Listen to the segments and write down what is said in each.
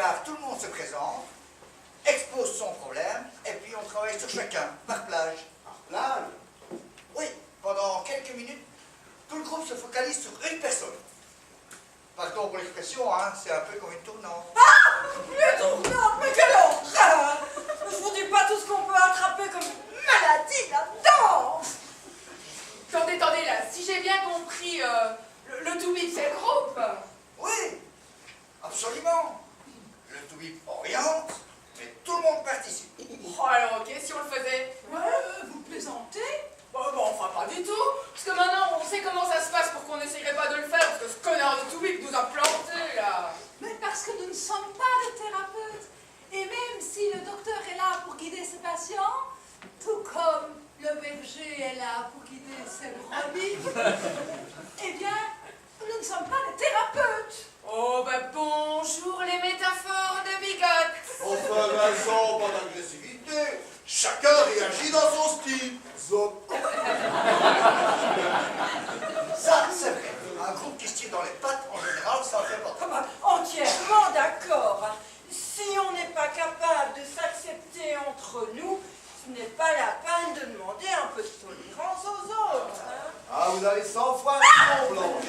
départ, tout le monde se présente, expose son problème, et puis on travaille sur chacun, par plage. Par plage? Oui, pendant quelques minutes, tout le groupe se focalise sur une personne. Pardon pour l'expression, hein, c'est un peu comme une tournante. Ah! Le tournant! Mais quelle horreur! Je vous dis pas tout ce qu'on peut attraper comme maladie là-dedans! Attendez, attendez, là, si j'ai bien compris, le Toubib, c'est le groupe? Oui, absolument. Le Toubib oriente, mais tout le monde participe. Oh, alors, ok, si on le faisait? Vous plaisantez? Bon, enfin, pas du tout. Parce que maintenant, on sait comment ça se passe pour qu'on n'essayerait pas de le faire, parce que ce connard de Toubib nous a plantés, là. Mais parce que nous ne sommes pas des thérapeutes. Et même si le docteur est là pour guider ses patients, tout comme le berger est là pour guider ses brebis, eh bien, nous ne sommes pas des thérapeutes. Oh, bah bonjour les métaphores de bigote. Enfin, Vincent, pas d'agressivité. Chacun réagit dans son style. Zop. Ça, c'est vrai. Un groupe qui se tire dans les pattes, en général, ça fait pas. Ah bah, entièrement d'accord. Si on n'est pas capable de s'accepter entre nous, ce n'est pas la peine de demander un peu de tolérance aux autres. Hein. Ah, vous avez 100 fois raison, Blanche.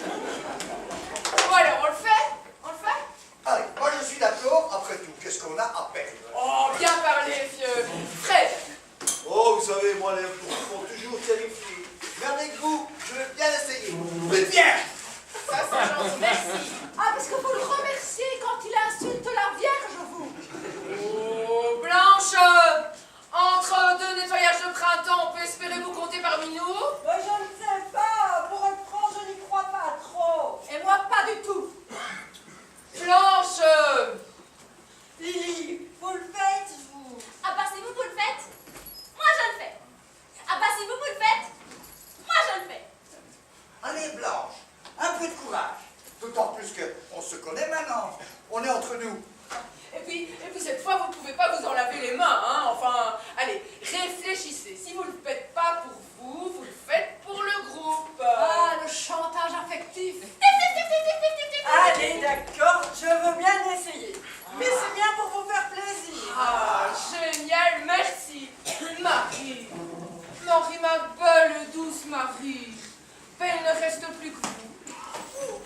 Bon, alors, on le fait? On le fait? Allez, moi je suis d'accord, après tout, qu'est-ce qu'on a à perdre? Oh, bien parlé, vieux. Fred. Oh, vous savez, moi, les groupes m'ont toujours terrifié. Mais avec vous, je veux bien essayer. Mais bien! Ça, c'est gentil, merci. Ah, parce que vous le remerciez quand il insulte la Vierge, vous. Oh, Blanche, entre deux nettoyages de printemps, on peut espérer vous compter parmi nous? Ben, je ne sais pas. Pour être franc, je n'y crois pas trop. Et moi, pas du tout. Blanche. Lily, vous le faites, vous. Ah bah si vous le faites, moi je le fais. Ah bah si vous le faites, moi je le fais. Allez, Blanche, un peu de courage. D'autant plus qu'on se connaît maintenant. On est entre nous. Et puis cette fois, vous ne pouvez pas vous en laver les mains, hein. Enfin, allez, réfléchissez. Si vous ne le faites pas pour vous, vous le faites pour le groupe. Ah, le chantage affectif. Allez, d'accord, je veux bien essayer. Mais c'est bien pour vous faire plaisir. Ah, génial, merci. Marie, Marie, ma belle douce Marie, ben, il ne reste plus que vous.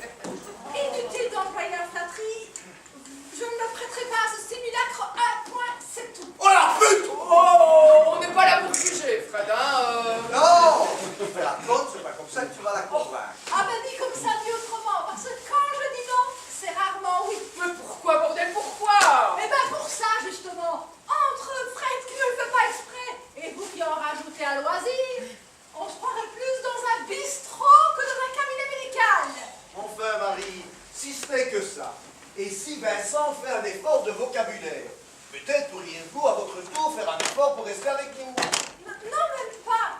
Inutile d'employer la flatterie. Je ne me prêterai pas à ce simulacre, un point, c'est tout. Oh la pute! Oh, on n'est pas là pour juger, Fred, hein. Non! La Claude, c'est pas comme ça que tu vas la convaincre. Ah ben dit comme ça, dit autrement, parce que quand je dis non, c'est rarement oui. Mais pourquoi, bordel, pourquoi? Eh ben pour ça, justement, entre Fred qui ne le fait pas exprès et vous qui en rajoutez à loisir, on se croirait plus dans un bistrot que dans un cabinet médical. Enfin, Marie, si ce n'est que ça, et si Vincent fait un effort de vocabulaire, peut-être pourriez-vous à votre tour faire un effort pour rester avec nous. Non, même pas.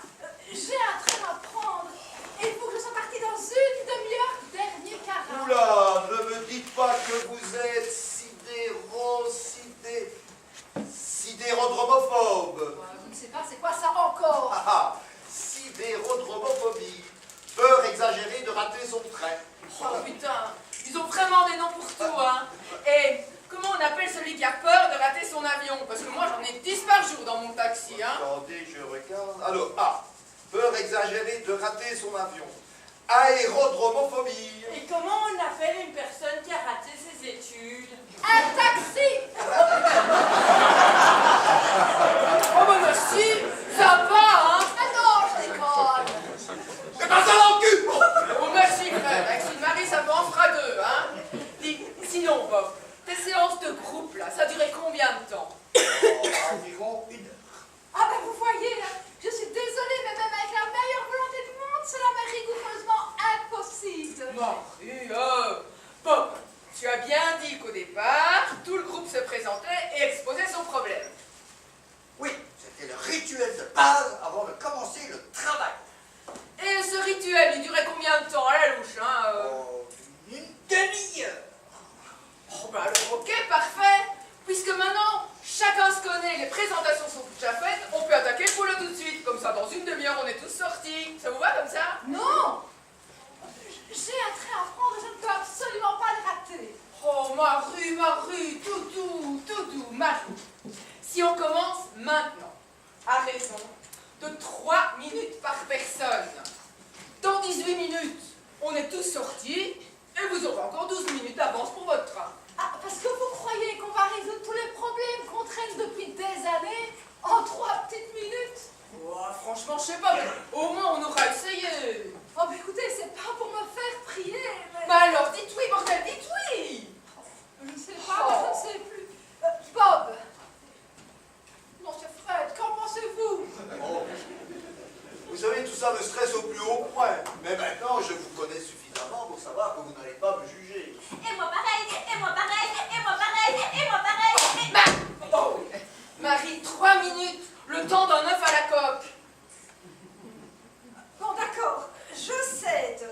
J'ai un train à prendre. Et il faut que je sois partie dans une demi-heure, dernier carat. Oula, ne me dites pas que vous êtes sidérodromophobe. Je ne sais pas, c'est quoi ça encore? Ah ah, sidérodromophobie. Peur exagérée de rater son train. Oh putain, ils ont vraiment des noms pour tout, hein. Et comment on appelle celui qui a peur de rater son avion? Parce que moi j'en ai 10 par jour dans mon taxi, hein. Attendez, je regarde. Alors, peur exagérée de rater son avion. Aérodromophobie. Et comment on appelle une personne qui a raté ses études? Un taxi. Oh bah merci, ça va, hein. Ah non, je déconne. C'est pas ça dans le cul. Oh merci frère, avec une Marie ça en fera deux, hein. Sinon Bob, tes séances de groupe là, ça durait combien de temps? Environ 1 heure. Ah ben vous voyez, là, je suis désolée, mais même avec la meilleure volonté du monde, cela m'est rigoureusement impossible. Marie, Bob, tu as bien dit qu'au départ, tout le groupe se présentait et exposait son problème. Oui, c'était le rituel de base avant de commencer le travail. Et ce rituel, il durait combien de temps à la louche, hein Oh, une demi-heure. Oh bah alors ok, parfait. Puisque maintenant, chacun se connaît, les présentations sont déjà faites, on peut attaquer le boulot tout de suite. Comme ça, dans une demi-heure, on est tous sortis. Ça vous va comme ça? Non, j'ai un train à prendre et je ne peux absolument pas le rater. Oh Marie, toutou, Marie. Si on commence maintenant, à raison de 3 minutes par personne, dans 18 minutes, on est tous sortis, et vous aurez encore 12 minutes d'avance pour votre train. Ah, parce que vous croyez qu'on va résoudre tous les problèmes qu'on traîne depuis des années en 3 petites minutes? Oh, franchement, je sais pas, mais au moins on aura essayé. Oh, mais écoutez, c'est pas pour me faire prier, mais... Bah alors, dites oui, bordel, dites oui. Je ne sais pas, je ne sais plus. Bob! Monsieur Fred, qu'en pensez-vous? Oh. Vous savez, tout ça me stresse au plus haut point. Mais maintenant, je vous connais suffisamment pour savoir que vous n'allez pas me juger. Et moi pareil, et moi pareil, et moi pareil, et moi pareil, et... Oh, Marie, 3 minutes, le temps d'un œuf à la coque. Bon, d'accord, je cède.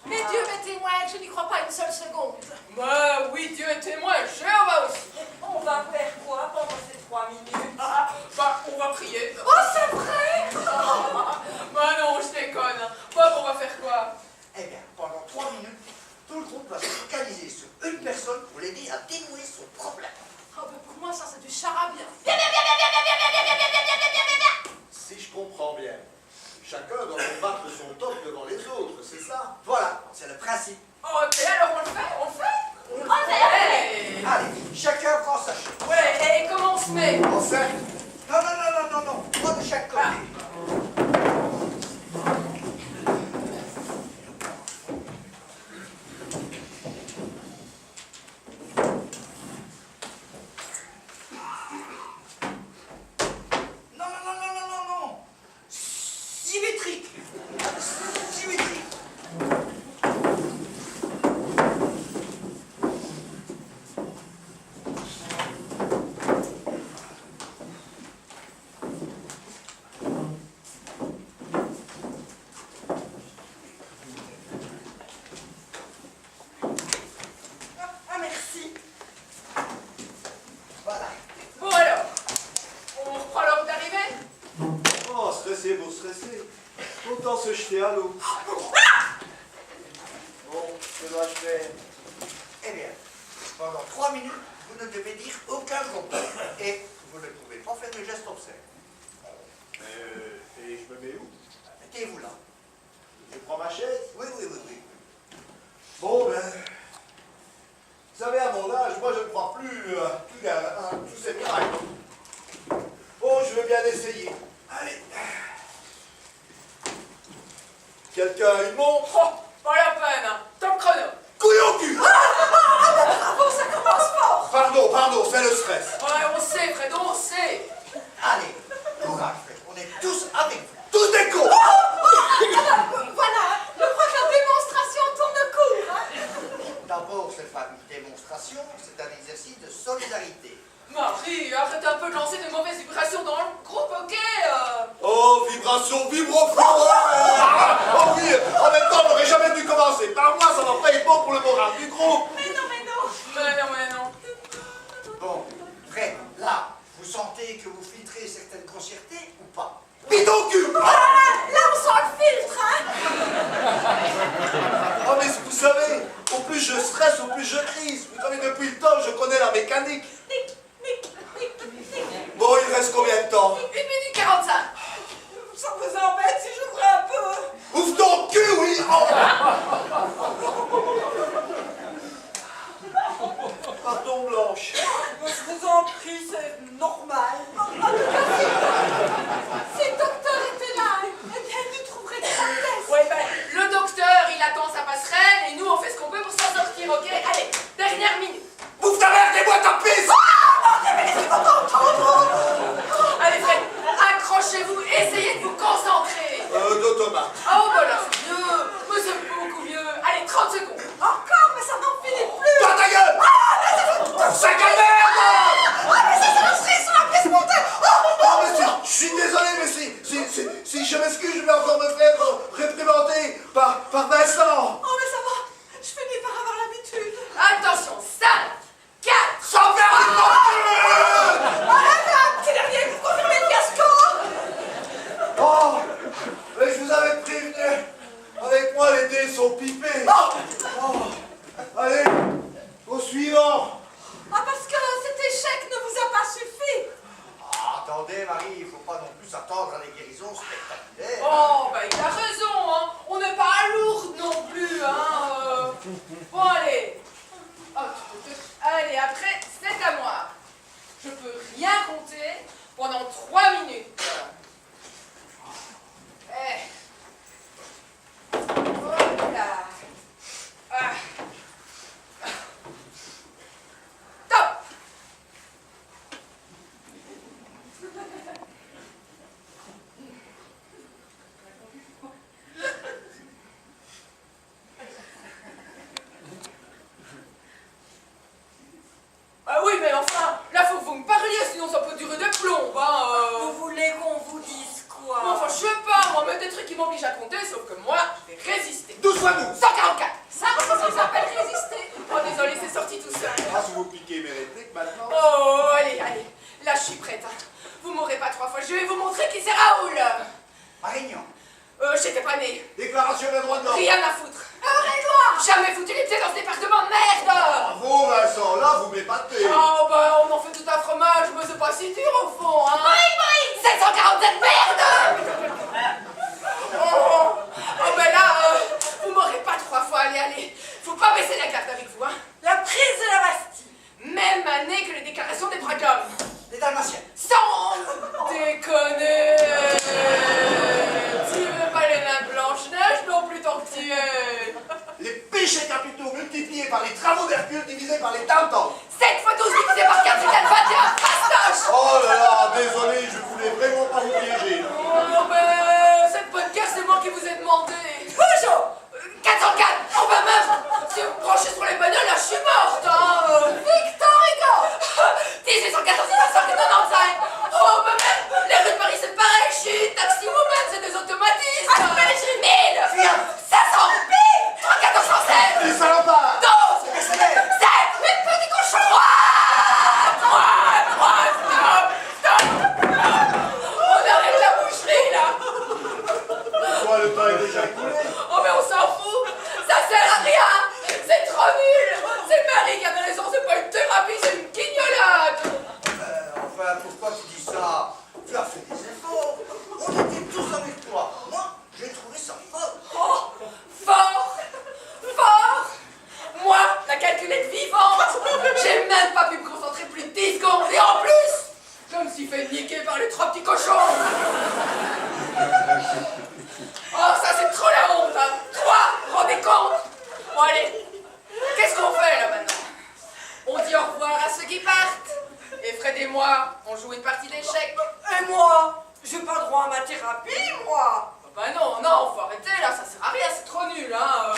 Mais Dieu m'est témoin que je n'y crois pas une seule seconde. Bah oui, Dieu est témoin, Jéhovah aussi. On va faire quoi pendant ces 3 minutes? Bah, on va prier. Oh, c'est vrai! Bah non, je déconne. Bob, on va faire quoi? Eh bien, pendant 3 minutes, tout le groupe va se focaliser sur une personne pour l'aider à dénouer son problème. Oh, mais pour moi, ça, c'est du charabia. Si je comprends bien, chacun doit combattre son top devant les autres, c'est ça? Voilà, c'est le principe. Ok, alors on le fait, on le fait. On le fait. Hey. Allez, chacun prend sa chose. Ouais, et comment on se met? Enfin, non, trois de chaque côté. Non. Symétrique. Symétrique. Ah, merci. Voilà. Bon alors, on reprend l'ordre d'arrivée? Oh, stressé pour stresser. Autant se jeter à l'eau. Bon, que dois-je faire? Eh bien, pendant 3 minutes, vous ne devez dire aucun gros mot. Et vous ne pouvez pas faire de gestes obscènes. Et je me mets où? Mettez-vous là. Je prends ma chaise? Oui. Bon, ben... Vous savez, à mon âge, moi, je ne crois plus à tous ces miracles. Bon, je veux bien essayer. Allez. Quelqu'un a une montre? Oh, pas la peine, hein. Top chrono. Couillon cul! Bravo, ça commence fort! Pardon, c'est le stress. Ouais, on sait, Fredo, on sait. Allez, courage, Fred. On est tous avec vous. Tous des cons! Voilà, je crois que la démonstration tourne court. Hein? D'abord, ce n'est pas une démonstration, c'est un exercice de solidarité. Marie, arrête un peu de lancer des mauvaises vibrations dans le groupe, ok? Oh, vibration, vibroflot! Oh oui, en même temps, on n'aurait jamais dû commencer. Par moi, ça va pas être bon pour le moral du groupe. Mais non. Mais non. Bon, Fred, là, vous sentez que vous filtrez certaines grossièretés ou pas? Bidon cul! Là, on sent le filtre, hein? Oh, mais vous savez, au plus je stresse, au plus je crise. Vous savez, depuis le temps, je connais la mécanique. Bon, il reste combien de temps? 1 minute 45. Ça vous embête si j'ouvrais un peu? Ouvre ton cul, oui! Oh. Pardon, Blanche. Je vous en prie, c'est normal. Si le docteur était là, eh bien, il nous trouverait des test. Ouais, ben, le docteur, il attend sa passerelle et nous, on fait ce qu'on peut pour s'en sortir, ok? Allez, dernière minute. Bouffe ta mère, des boîtes à pisse! Allez, Fred, accrochez-vous, essayez de vous concentrer. D'automate. Oh, bah là, c'est mieux. Mais c'est beaucoup mieux. Allez, 30 secondes. Encore, mais ça n'en finit plus. Toi, ta gueule! Sac à merde! Mais ça, c'est la cerise sur la pièce montée. Oh, mais je suis désolé, mais si je m'excuse, je vais encore me faire réprimander par Vincent. Oh, mais ça va. Je finis par avoir l'habitude. s'attendre à des guérisons spectaculaires. Oh, bah il a raison, hein. On n'est pas à Lourdes non plus, hein. Bon, allez. Oh, allez, après, c'est à moi. Je peux rien compter pendant 3 minutes. Voilà. Ah. Top. Ah oui, mais enfin, là faut que vous me parliez, sinon ça peut durer des plombes, hein. Vous voulez qu'on vous dise quoi? Bon, enfin, je sais pas, moi, mettre des trucs qui m'obligent à compter, sauf que moi, je vais résister. 12 fois 12. 144. Ça s'appelle résister. Oh, désolé, c'est sorti tout seul. Ah, si vous piquez mes répliques maintenant. Oh, allez, allez. Là, je suis prête. Hein. Vous m'aurez pas 3 fois. Je vais vous montrer qui c'est Raoul. Marignan. J'étais pas née. Déclaration des droits de l'homme. Rien à foutre. Jamais foutu les pieds dans ce département de merde. Bravo, Vincent, là, vous m'épatez. Oh, bah, on en fait tout un fromage, mais c'est pas si dur au fond, hein. Oui, 747 merde. Oh, ben là, vous m'aurez pas 3 fois. Allez, allez. Faut pas baisser la garde avec vous, hein. La prise de la Bastille. Même année que les déclarations des droits de l'homme. Les Dalmatiens. Sans déconner. Tu veux pas les nains Blanche-Neige non plus tant que tu es. Les péchés capitaux multipliés par les travaux d'Hercule divisés par les tintans. 7 fois 12 divisé par 4, c'est 21, fastoche. Oh là là, désolé, je voulais vraiment pas vous piéger. Oh ben, cette bonne guerre, c'est moi qui vous ai demandé. Bonjour. 404, oh ben même, si vous me branchez sur les bagnoles, là je suis morte, hein. Victor Hugo. 1814, 1995. Oh ben même, les rues de Paris c'est pareil, je suis taxi woman, c'est des automatismes. 1000, 500, 3416, Les salopards. 12, Mercenaires. 7, les petits cochons. 3, stop. On arrête la boucherie là. Toi, le temps est déjà écoulé. Oh mais on s'en fout, ça sert à rien, c'est trop nul. C'est Marie qui avait raison, c'est pas une thérapie, c'est une guignolade. Enfin, pourquoi tu dis ça? Tu as fait des efforts. On était tous avec toi. Moi, j'ai trouvé ça fort. Oh, fort, fort. Moi, la calculette vivante, j'ai même pas pu me concentrer plus de 10 secondes. Et en plus, je me suis fait niquer par les 3 petits cochons. Oh, ça c'est trop la honte, hein. 3, rendez compte. Bon allez, qu'est-ce qu'on fait là maintenant? On dit au revoir à ceux qui partent. Et Fred et moi, on joue une partie d'échecs. Et moi? J'ai pas droit à ma thérapie, moi. Bah non, non, faut arrêter là, ça sert à rien, c'est trop nul, hein.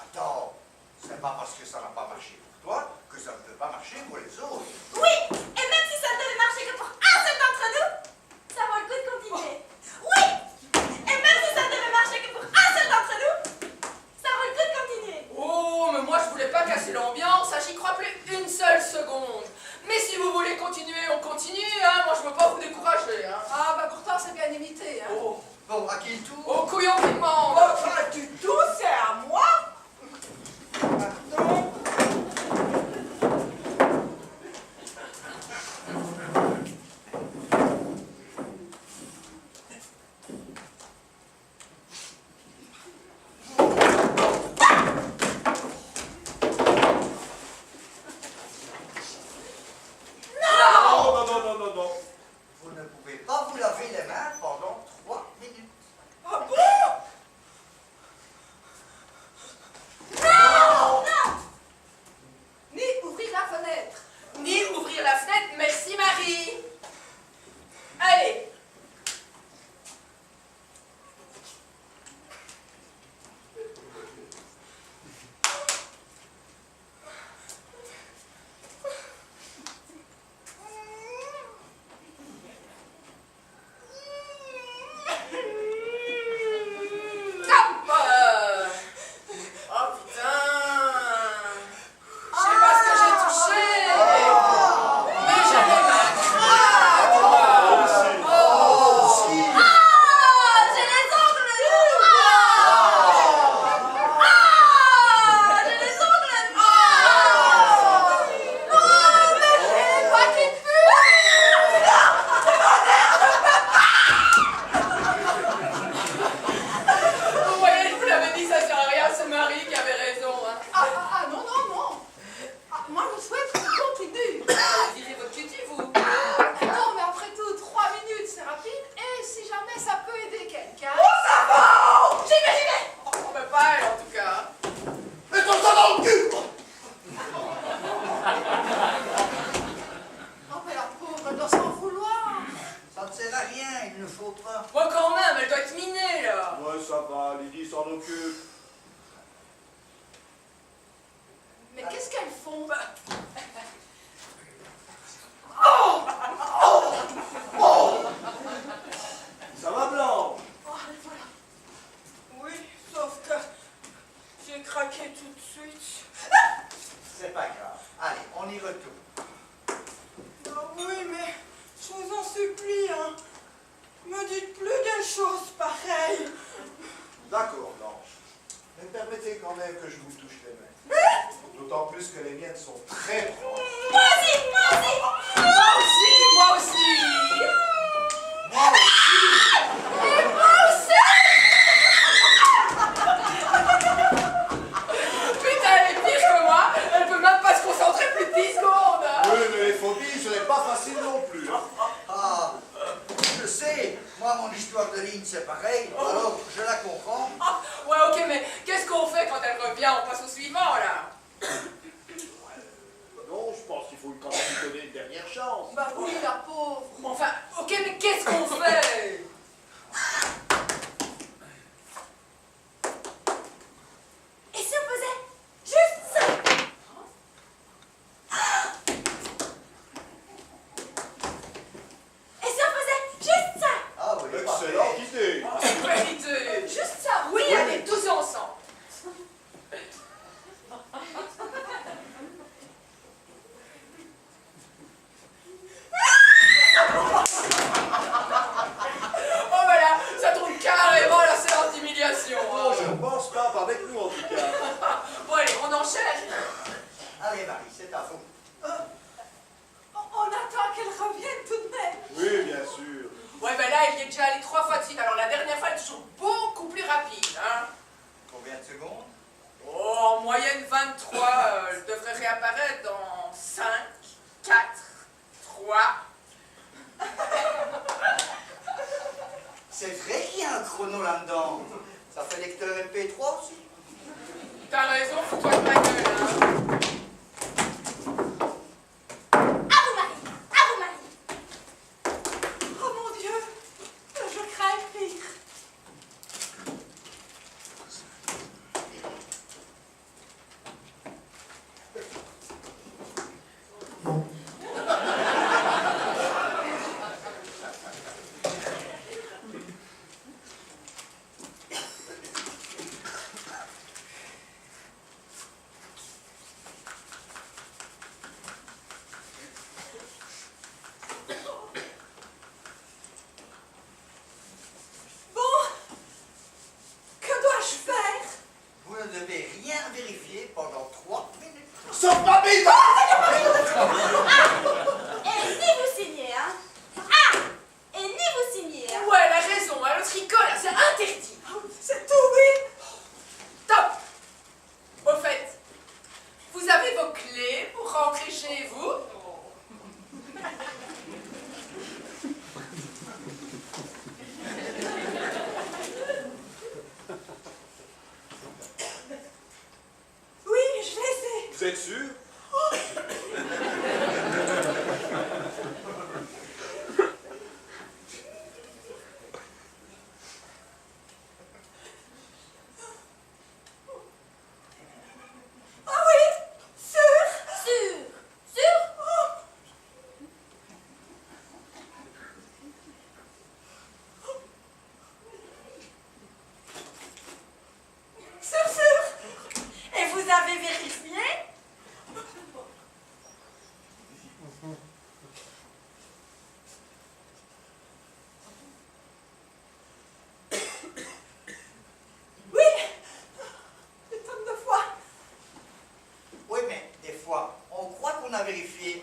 Attends, c'est pas parce que ça n'a pas marché pour toi que ça ne peut pas marcher pour les autres. Oui, et même si ça ne devait marcher que pour un seul d'entre nous, ça vaut le coup de continuer. Oui, et même si ça ne devait marcher que pour un seul d'entre nous, ça vaut le coup de continuer. Oh, mais moi je voulais pas casser l'ambiance, hein, j'y crois plus une seule seconde. Mais si vous voulez continuer, on continue, hein. Moi je veux pas vous décourager, hein. Ah bah pourtant c'est bien imité, hein. Oh, Bon, à qui le tour? oh couillon qui demande. Enfin, du tout, c'est à moi. Pardon? Non. Vous ne pouvez pas vous laver les mains pendant 3 minutes. Ah bon? tombe. Ça va, Blanche? Oh, voilà. Oui, sauf que j'ai craqué tout de suite. C'est pas grave. Allez, on y retourne. Ah oui, mais je vous en supplie, hein. Me dites plus des choses pareilles. D'accord, Blanche. Mais permettez quand même que je vous touche les mains. D'autant plus que les miennes sont très proches. Moi aussi, moi aussi. Moi aussi, moi aussi. Moi aussi. Putain, elle est pire que moi. Elle peut même pas se concentrer plus de 10 secondes. Oui, mais les phobies, ce n'est pas facile non plus. Hein. Ah, je sais. Moi, mon histoire de ligne, c'est pareil. Alors, je la comprends. Ah, ouais, ok, mais qu'est-ce qu'on fait quand elle revient? On passe au suivant, là. Non, je pense qu'il faut quand même lui donner une dernière chance. Bah oui, la pauvre. Enfin, ok, mais qu'est-ce qu'on fait? Et si on faisait juste ça? Et si on faisait juste ça? Ah oui, Excellente idée. Super idée. Juste ça. Oui, allez, tous ensemble. Oh voilà, ça tourne carrément la séance d'humiliation. Non, je ne pense pas, pas avec nous en tout cas. Bon allez, on enchaîne. Allez, Marie, c'est à vous. On attend qu'elle revienne tout de même. Oui, bien sûr. Ouais, ben là, il y est déjà allé 3 fois de suite. Alors la dernière fois, elle est toujours beaucoup plus rapide. Hein. Combien de secondes? Oh, en moyenne 23. Elle devrait réapparaître dans 5, 4, 3. C'est vrai qu'il y a un chrono là-dedans. Ça fait lecteur MP3 aussi. T'as raison, fous-toi de ma gueule. Hein. À vous, Marie. À vous, Marie. Oh mon Dieu, je crains le pire. Bon, que dois-je faire? Vous ne devez rien vérifier pendant 3 minutes. Sauf ma bite! Et ni vous signez, hein. Ah! Et ni vous signez, hein. Ouais, elle a raison, hein, l'autre rigole, c'est interdit. C'est tout, oui. Top. Au fait, vous avez vos clés pour rentrer chez vous? Oui, je les ai. Vous êtes sûr? Ah oui, sûr. Sûr. Sûr. Sûr, sûr. Et vous avez vérifié? Oui, des tonnes de fois. Oui, mais des fois, on croit qu'on a vérifié,